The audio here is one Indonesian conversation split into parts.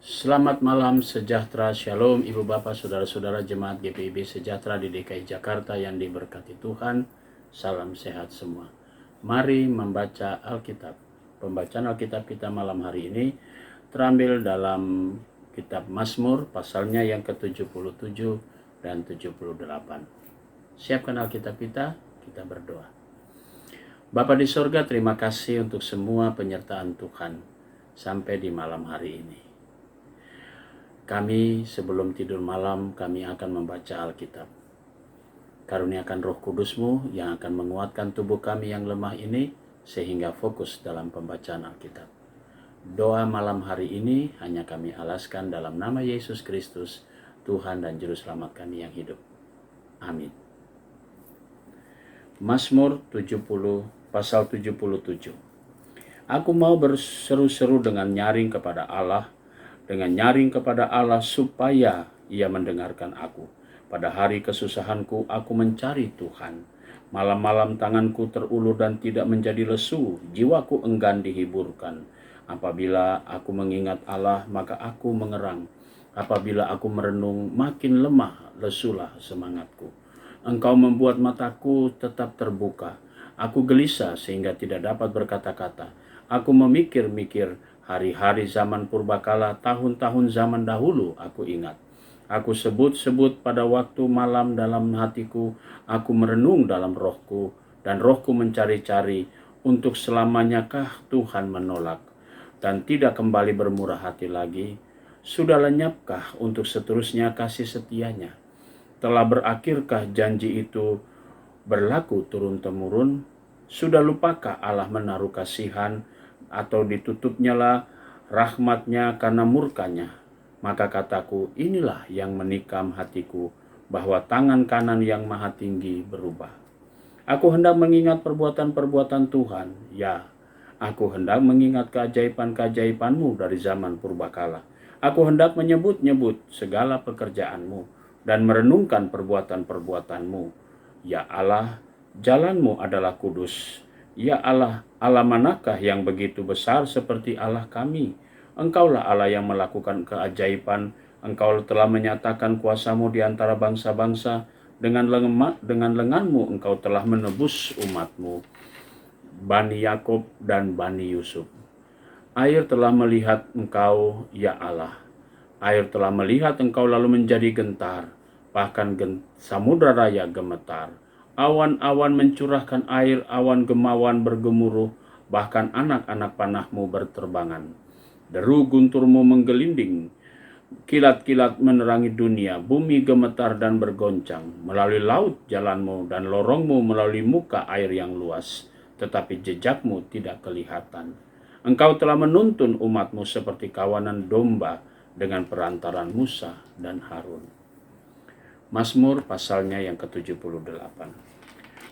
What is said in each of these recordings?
Selamat malam sejahtera, shalom Ibu Bapak, Saudara-saudara Jemaat GPIB Sejahtera di DKI Jakarta yang diberkati Tuhan. Salam sehat semua. Mari membaca Alkitab. Pembacaan Alkitab kita malam hari ini terambil dalam kitab Mazmur pasalnya yang ke-77 dan 78. Siapkan Alkitab kita berdoa. Bapa di sorga, terima kasih untuk semua penyertaan Tuhan sampai di malam hari ini. Kami sebelum tidur malam, kami akan membaca Alkitab. Karuniakan Roh Kudus-Mu yang akan menguatkan tubuh kami yang lemah ini, sehingga fokus dalam pembacaan Alkitab. Doa malam hari ini hanya kami alaskan dalam nama Yesus Kristus, Tuhan dan Juru Selamat kami yang hidup. Amin. Mazmur 70, pasal 77. Aku mau berseru-seru dengan nyaring kepada Allah, supaya Ia mendengarkan aku. Pada hari kesusahanku, aku mencari Tuhan. Malam-malam tanganku terulur dan tidak menjadi lesu, jiwaku enggan dihiburkan. Apabila aku mengingat Allah, maka aku mengerang. Apabila aku merenung, makin lemah, lesulah semangatku. Engkau membuat mataku tetap terbuka. Aku gelisah sehingga tidak dapat berkata-kata. Aku memikir-mikir, hari-hari zaman purbakala, tahun-tahun zaman dahulu aku ingat. Aku sebut-sebut pada waktu malam dalam hatiku, aku merenung dalam rohku, dan rohku mencari-cari, untuk selamanyakah Tuhan menolak, dan tidak kembali bermurah hati lagi? Sudah lenyapkah untuk seterusnya kasih setianya? Telah berakhirkah janji itu berlaku turun-temurun? Sudah lupakah Allah menaruh kasihan, atau ditutupnya lah rahmatnya karena murkanya? Maka kataku, inilah yang menikam hatiku, bahwa tangan kanan yang maha tinggi berubah. Aku hendak mengingat perbuatan-perbuatan Tuhan, ya, aku hendak mengingat keajaiban-keajaiban-Mu dari zaman purbakala. Aku hendak menyebut-nyebut segala pekerjaan-Mu, dan merenungkan perbuatan-perbuatan-Mu. Ya Allah, jalan-Mu adalah kudus. Ya Allah, Allah manakah yang begitu besar seperti Allah kami? Engkaulah Allah yang melakukan keajaiban. Engkau telah menyatakan kuasa-Mu di antara bangsa-bangsa. Dengan lengan-Mu engkau telah menebus umat-Mu, Bani Yakub dan Bani Yusuf. Air telah melihat engkau, ya Allah. Air telah melihat engkau lalu menjadi gentar. Bahkan samudra raya gemetar. Awan-awan mencurahkan air, awan gemawan bergemuruh, bahkan anak-anak panah-Mu berterbangan. Deru guntur-Mu menggelinding, kilat-kilat menerangi dunia, bumi gemetar dan bergoncang. Melalui laut jalan-Mu dan lorong-Mu melalui muka air yang luas, tetapi jejak-Mu tidak kelihatan. Engkau telah menuntun umat-Mu seperti kawanan domba dengan perantaran Musa dan Harun. Mazmur pasalnya yang ke-78.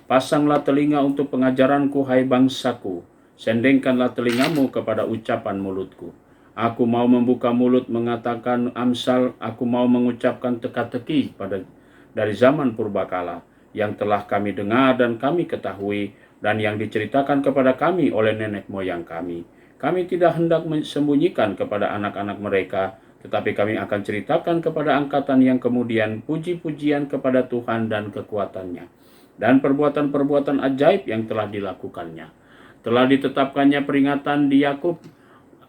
Pasanglah telinga untuk pengajaranku, hai bangsaku. Sendengkanlah telingamu kepada ucapan mulutku. Aku mau membuka mulut mengatakan amsal, aku mau mengucapkan teka-teki dari zaman purbakala, yang telah kami dengar dan kami ketahui, dan yang diceritakan kepada kami oleh nenek moyang kami. Kami tidak hendak sembunyikan kepada anak-anak mereka, tetapi kami akan ceritakan kepada angkatan yang kemudian puji-pujian kepada Tuhan dan kekuatannya, dan perbuatan-perbuatan ajaib yang telah dilakukannya. Telah ditetapkannya peringatan di Yakub,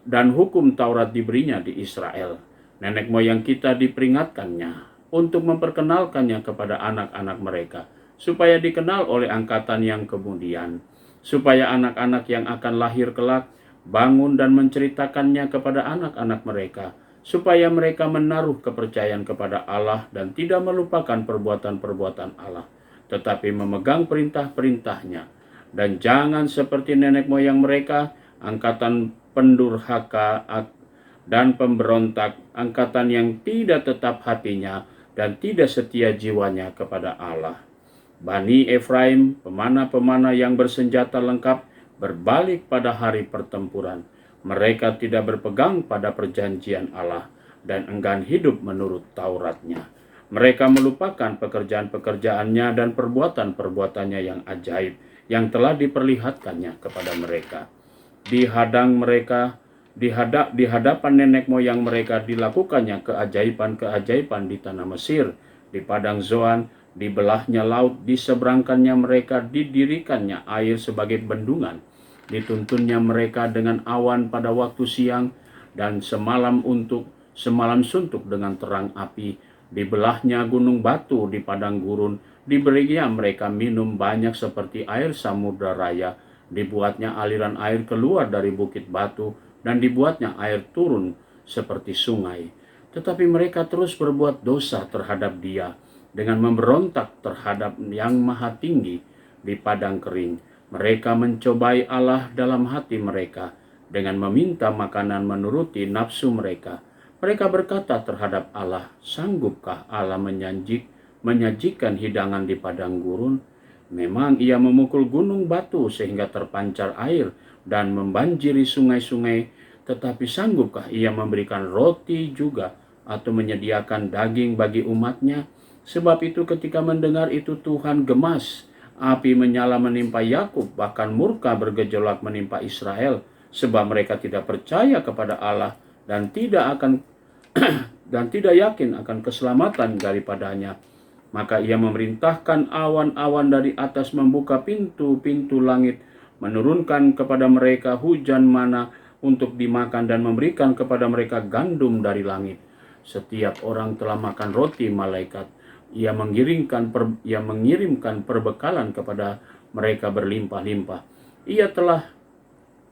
dan hukum Taurat diberinya di Israel. Nenek moyang kita diperingatkannya untuk memperkenalkannya kepada anak-anak mereka, supaya dikenal oleh angkatan yang kemudian, supaya anak-anak yang akan lahir kelak bangun dan menceritakannya kepada anak-anak mereka, supaya mereka menaruh kepercayaan kepada Allah dan tidak melupakan perbuatan-perbuatan Allah, tetapi memegang perintah-perintahnya. Dan jangan seperti nenek moyang mereka, angkatan pendurhaka dan pemberontak, angkatan yang tidak tetap hatinya dan tidak setia jiwanya kepada Allah. Bani Efraim, pemana-pemana yang bersenjata lengkap, berbalik pada hari pertempuran. Mereka tidak berpegang pada perjanjian Allah dan enggan hidup menurut Tauratnya. Mereka melupakan pekerjaan-pekerjaannya dan perbuatan-perbuatannya yang ajaib, yang telah diperlihatkannya kepada mereka. Dihadang mereka di hadapan nenek moyang mereka dilakukannya keajaiban-keajaiban di tanah Mesir, di padang Zoan, dibelahnya laut, diseberangkannya mereka, didirikannya air sebagai bendungan, dituntunnya mereka dengan awan pada waktu siang, dan semalam suntuk dengan terang api, dibelahnya gunung batu di padang gurun, diberinya mereka minum banyak seperti air samudra raya, dibuatnya aliran air keluar dari bukit batu, dan dibuatnya air turun seperti sungai. Tetapi mereka terus berbuat dosa terhadap Dia dengan memberontak terhadap Yang Maha Tinggi di padang kering. Mereka mencobai Allah dalam hati mereka dengan meminta makanan menuruti nafsu mereka. Mereka berkata terhadap Allah, "Sanggupkah Allah menyajikan hidangan di padang gurun? Memang Ia memukul gunung batu sehingga terpancar air dan membanjiri sungai-sungai, tetapi sanggupkah Ia memberikan roti juga atau menyediakan daging bagi umatnya?" Sebab itu ketika mendengar itu Tuhan gemas, api menyala menimpa Yakub, bahkan murka bergejolak menimpa Israel, sebab mereka tidak percaya kepada Allah dan tidak yakin akan keselamatan daripadanya. Maka Ia memerintahkan awan-awan dari atas membuka pintu-pintu langit, menurunkan kepada mereka hujan mana untuk dimakan dan memberikan kepada mereka gandum dari langit. Setiap orang telah makan roti malaikat. Ia mengirimkan perbekalan kepada mereka berlimpah-limpah. Ia telah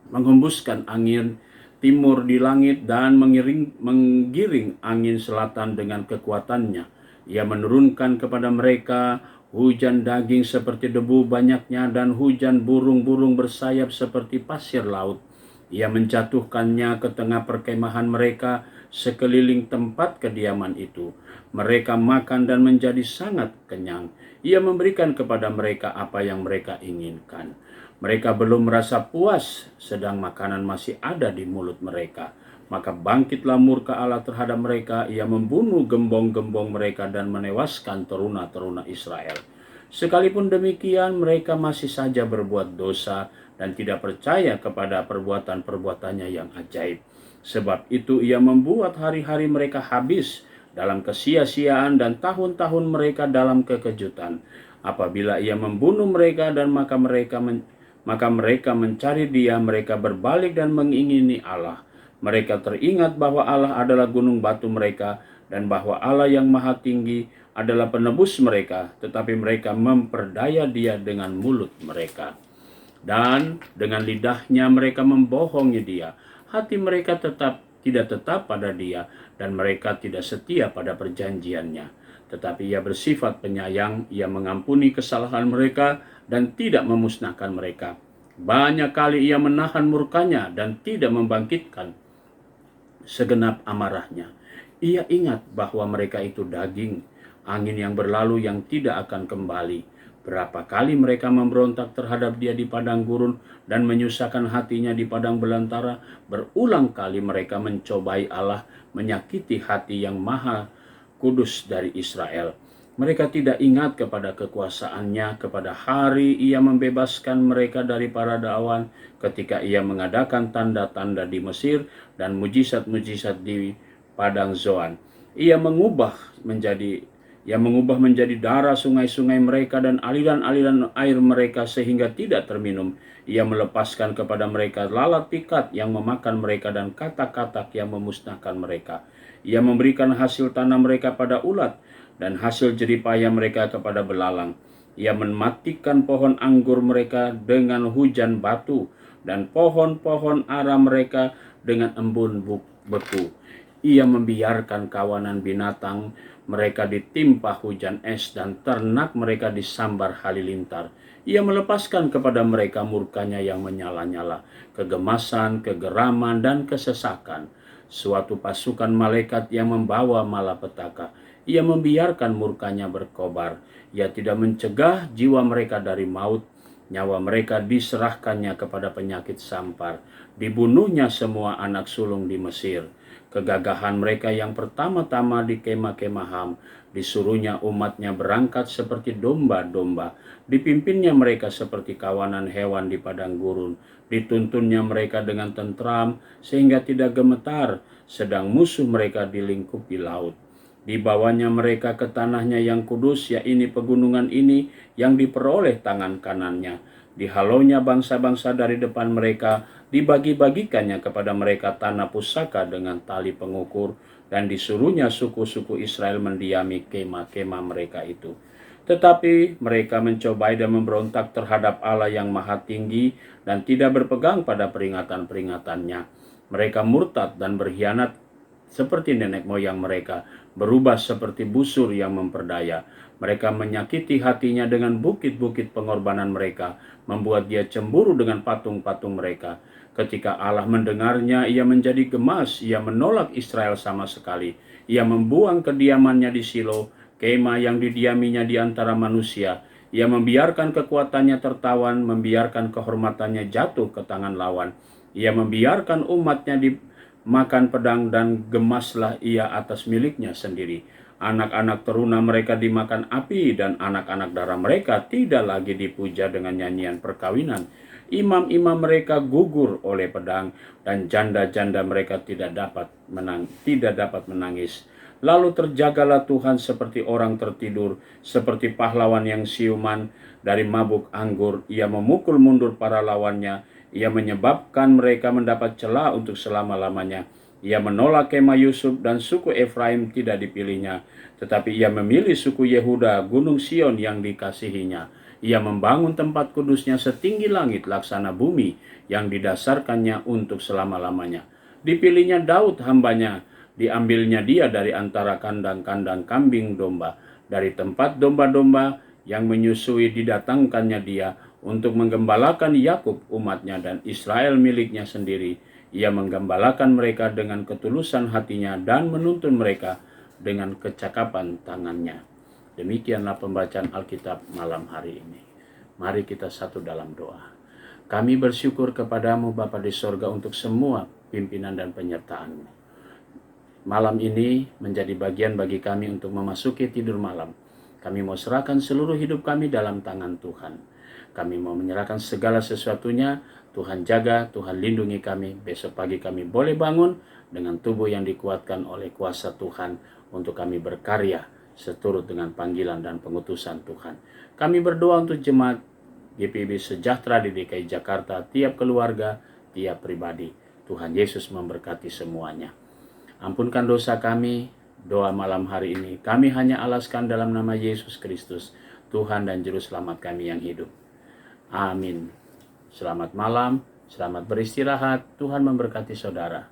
menghembuskan angin timur di langit dan menggiring angin selatan dengan kekuatannya. Ia menurunkan kepada mereka hujan daging seperti debu banyaknya dan hujan burung-burung bersayap seperti pasir laut. Ia menjatuhkannya ke tengah perkemahan mereka sekeliling tempat kediaman itu. Mereka makan dan menjadi sangat kenyang. Ia memberikan kepada mereka apa yang mereka inginkan. Mereka belum merasa puas, sedang makanan masih ada di mulut mereka. Maka bangkitlah murka Allah terhadap mereka. Ia membunuh gembong-gembong mereka dan menewaskan teruna-teruna Israel. Sekalipun demikian, mereka masih saja berbuat dosa dan tidak percaya kepada perbuatan-perbuatannya yang ajaib. Sebab itu Ia membuat hari-hari mereka habis dalam kesia-siaan dan tahun-tahun mereka dalam kekejutan. Apabila Ia membunuh mereka dan maka mereka mencari Dia, mereka berbalik dan mengingini Allah. Mereka teringat bahwa Allah adalah gunung batu mereka dan bahwa Allah yang Maha Tinggi adalah penebus mereka, tetapi mereka memperdaya Dia dengan mulut mereka. Dan dengan lidahnya mereka membohongi Dia. Hati mereka tidak tetap pada Dia, dan mereka tidak setia pada perjanjiannya. Tetapi Ia bersifat penyayang, Ia mengampuni kesalahan mereka dan tidak memusnahkan mereka. Banyak kali Ia menahan murkanya dan tidak membangkitkan segenap amarahnya. Ia ingat bahwa mereka itu daging, angin yang berlalu yang tidak akan kembali. Berapa kali mereka memberontak terhadap Dia di padang gurun dan menyusahkan hatinya di padang belantara. Berulang kali mereka mencobai Allah, menyakiti hati yang Maha Kudus dari Israel. Mereka tidak ingat kepada kekuasaannya, kepada hari Ia membebaskan mereka dari para dawan, ketika Ia mengadakan tanda-tanda di Mesir dan mujizat-mujizat di padang Zoan. Ia mengubah menjadi darah sungai-sungai mereka dan aliran-aliran air mereka sehingga tidak terminum. Ia melepaskan kepada mereka lalat pikat yang memakan mereka dan katak-katak yang memusnahkan mereka. Ia memberikan hasil tanam mereka pada ulat dan hasil jeripaya mereka kepada belalang. Ia mematikan pohon anggur mereka dengan hujan batu dan pohon-pohon ara mereka dengan embun beku. Ia membiarkan kawanan binatang mereka ditimpa hujan es dan ternak mereka disambar halilintar. Ia melepaskan kepada mereka murkanya yang menyala-nyala, kegemasan, kegeraman, dan kesesakan. Suatu pasukan malaikat yang membawa malapetaka. Ia membiarkan murkanya berkobar. Ia tidak mencegah jiwa mereka dari maut. Nyawa mereka diserahkannya kepada penyakit sampar. Dibunuhnya semua anak sulung di Mesir. kegagahan mereka yang pertama-tama di kemah-kemah Ham. Disuruhnya umatnya berangkat seperti domba-domba, dipimpinnya mereka seperti kawanan hewan di padang gurun, dituntunnya mereka dengan tentram sehingga tidak gemetar, sedang musuh mereka dilingkupi laut. Dibawanya mereka ke tanahnya yang kudus, yaitu pegunungan ini yang diperoleh tangan kanannya. Dihalaunya bangsa-bangsa dari depan mereka, dibagi-bagikannya kepada mereka tanah pusaka dengan tali pengukur, dan disuruhnya suku-suku Israel mendiami kemah-kemah mereka itu. Tetapi mereka mencobai dan memberontak terhadap Allah yang maha tinggi dan tidak berpegang pada peringatan-peringatannya. Mereka murtad dan berkhianat seperti nenek moyang mereka, berubah seperti busur yang memperdaya. Mereka menyakiti hatinya dengan bukit-bukit pengorbanan mereka, membuat dia cemburu dengan patung-patung mereka. Ketika Allah mendengarnya, ia menjadi gemas, ia menolak Israel sama sekali. Ia membuang kediamannya di Silo, kemah yang didiaminya di antara manusia. Ia membiarkan kekuatannya tertawan, membiarkan kehormatannya jatuh ke tangan lawan. Ia membiarkan umatnya makan pedang, dan gemaslah ia atas miliknya sendiri. Anak-anak teruna mereka dimakan api, dan anak-anak darah mereka tidak lagi dipuja dengan nyanyian perkawinan. Imam-imam mereka gugur oleh pedang, dan janda-janda mereka tidak dapat menangis. Lalu terjagalah Tuhan seperti orang tertidur, seperti pahlawan yang siuman dari mabuk anggur. Ia memukul mundur para lawannya, ia menyebabkan mereka mendapat celah untuk selama-lamanya. Ia menolak kemah Yusuf, dan suku Efraim tidak dipilihnya. Tetapi ia memilih suku Yehuda, gunung Sion yang dikasihinya. Ia membangun tempat kudusnya setinggi langit, laksana bumi yang didasarkannya untuk selama-lamanya. Dipilihnya Daud hambanya, diambilnya dia dari antara kandang-kandang kambing domba. Dari tempat domba-domba yang menyusui didatangkannya dia, untuk menggembalakan Yakub umatnya dan Israel miliknya sendiri. Ia menggembalakan mereka dengan ketulusan hatinya dan menuntun mereka dengan kecakapan tangannya. Demikianlah pembacaan Alkitab malam hari ini. Mari kita satu dalam doa. Kami bersyukur kepadamu Bapa di sorga untuk semua pimpinan dan penyertaan-Mu. Malam ini menjadi bagian bagi kami untuk memasuki tidur malam. Kami mau serahkan seluruh hidup kami dalam tangan Tuhan. Kami mau menyerahkan segala sesuatunya. Tuhan jaga, Tuhan lindungi kami. Besok pagi kami boleh bangun dengan tubuh yang dikuatkan oleh kuasa Tuhan untuk kami berkarya seturut dengan panggilan dan pengutusan Tuhan. Kami berdoa untuk jemaat GPIB Sejahtera di DKI Jakarta, tiap keluarga, tiap pribadi. Tuhan Yesus memberkati semuanya. Ampunkan dosa kami, doa malam hari ini kami hanya alaskan dalam nama Yesus Kristus, Tuhan dan Juru Selamat kami yang hidup. Amin. Selamat malam, selamat beristirahat. Tuhan memberkati saudara.